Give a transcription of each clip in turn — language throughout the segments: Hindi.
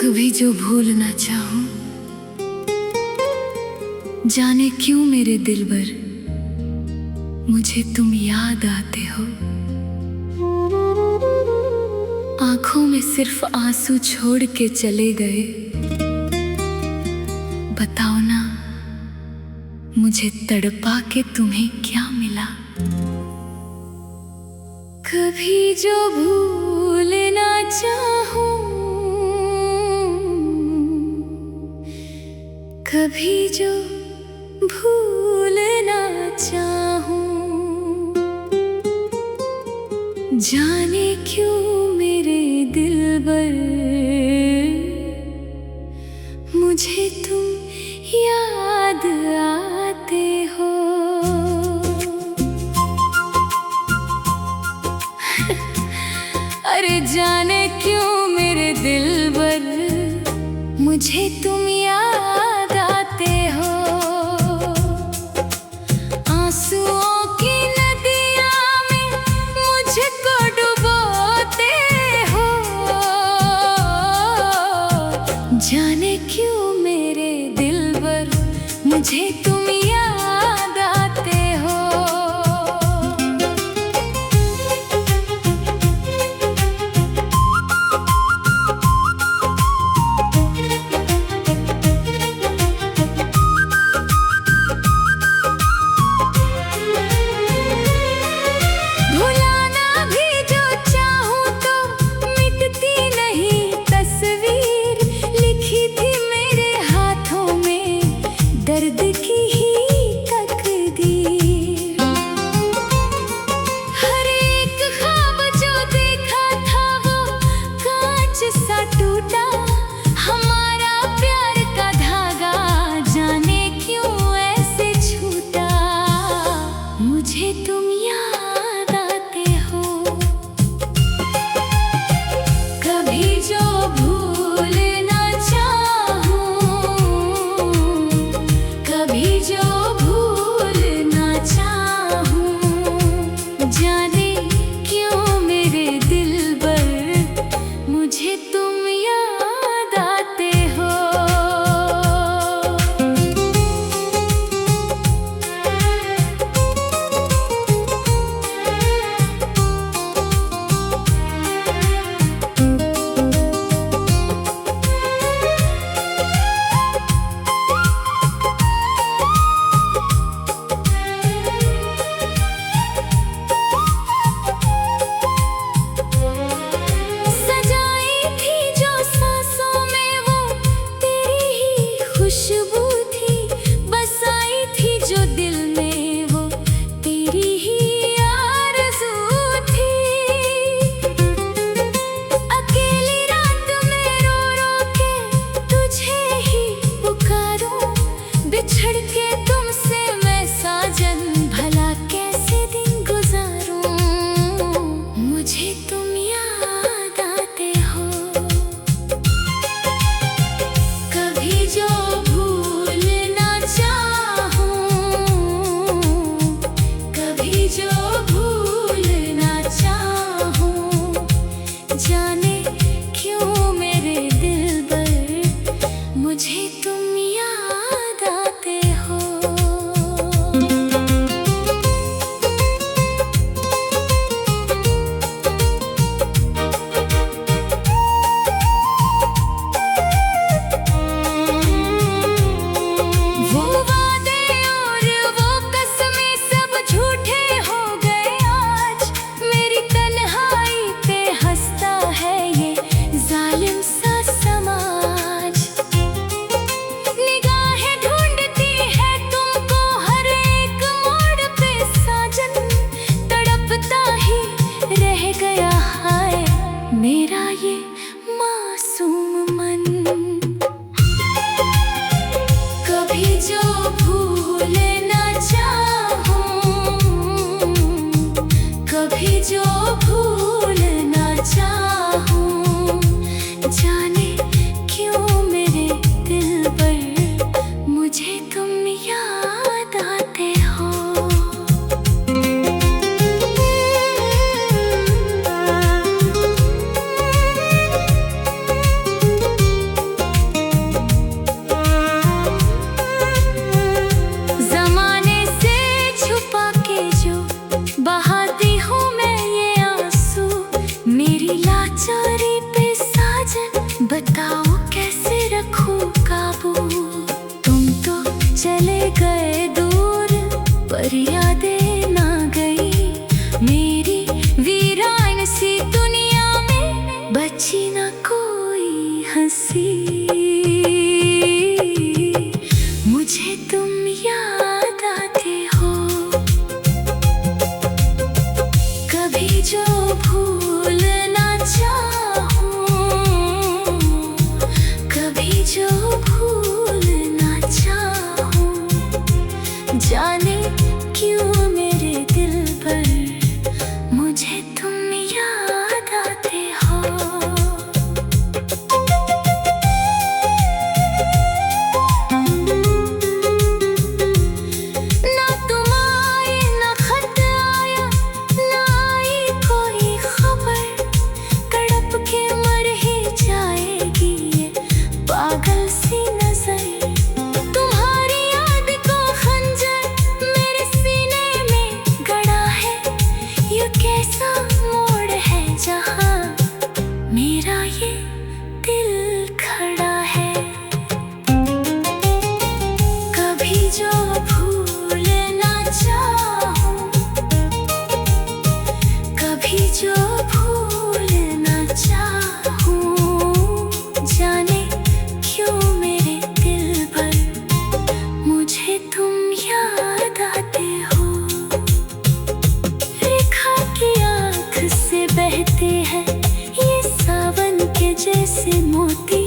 कभी जो भूल ना चाहूं, जाने क्यों मेरे दिलबर मुझे तुम याद आते हो। आंखों में सिर्फ आंसू छोड़ के चले गए। बताओ ना, मुझे तड़पा के तुम्हें क्या मिला। कभी जो भूल ना चाहूं, कभी जो भूल ना चाहूं, जाने क्यों मेरे दिलबर मुझे तुम याद आते हो। अरे जाने क्यों मेरे दिलबर मुझे तुम याद आते हो। आंसुओं की नदियाँ में मुझको डुबोते हो। जाने क्यों मेरे दिलबर मुझे तुम याद आते हो। दर्द की ही तकदीर, हर एक ख्वाब जो देखा था वो कांच सा टूटा। हमारा प्यार का धागा जाने क्यों ऐसे छूटा। मुझे तुम याद आते हो। कभी जो भूल ना कभी जो भूल ना चाहूं, जाने क्यों मेरे दिलबर मुझे तुम याद आते हो। खुशबू थी बसाई थी जो दिल में वो तेरी ही आरज़ू थी। अकेली रात में रो रो के तुझे ही पुकारूं। बिछड़ के तुमसे मैं साजन भला कैसे दिन गुजारूं। मुझे तुम याद आते हो। कभी जो जाने क्यों मेरे दिलबर मुझे तुम याद आते हो। वो वादे और वो कसमें सब झूठे हो गए आज। मेरी तन्हाई पे हंसता है ये जालिम सा समाज। निगाहें ढूंढती है तुमको हर एक मोड़ पे साजन। तड़पता ही रह गया हाय मेरा ये मासूम मन। कभी जो भूल ना चाहूं, कभी जो भूल ना चाहूं, जाने क्यों मेरे दिलबर मुझे तुम याद आते हो। सा मोड़ है जहाँ मेरा ये दिल खड़ा है। कभी जो भूल ना चाहूं, कभी जो भूल ना चाहूं, जाने क्यों मेरे दिल भर मुझे तुम याद आते हो। रेखा की आँख से बहते हैं ये सावन के जैसे मोती,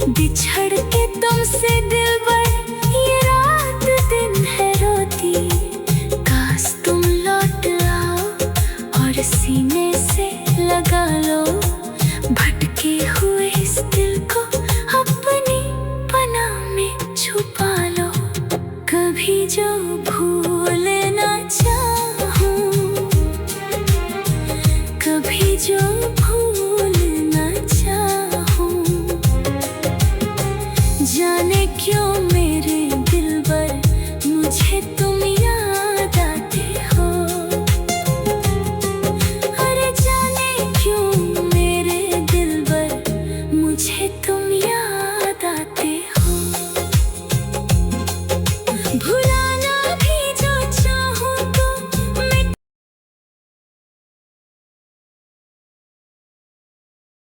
बिछड़ के तुमसे दिलबर ये रात दिन है रोती। काश तुम लौट आओ और सीने से लगा लो